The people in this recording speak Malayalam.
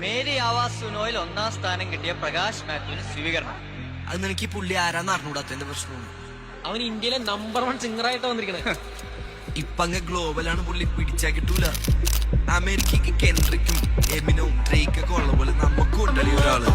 മേരി ആവാസ് സുനോയിൽ 1ാം സ്ഥാനം കിട്ടിയ പ്രകാശ് മാത്യുവിന് സ്വീകരണം. അത് നിനക്ക് ഈ പുള്ളി ആരാന്ന് അറിഞ്ഞൂടാത്തതിന്റെ പ്രശ്നമാണ്. അവൻ ഇന്ത്യയിലെ നമ്പർ 1 സിംഗറായിട്ടാ വന്നിരിക്കണേ. ഇപ്പൊ അങ്ങ് ഗ്ലോബലാണ് പുള്ളി, പിടിച്ചാ കിട്ടൂല. അമേരിക്കക്ക് കെൻഡ്രിക്കും എമിനും ഡ്രേക്കൊക്കെ ഉള്ള പോലെ നമുക്കും ഉണ്ടല്ലേ ഒരാള്.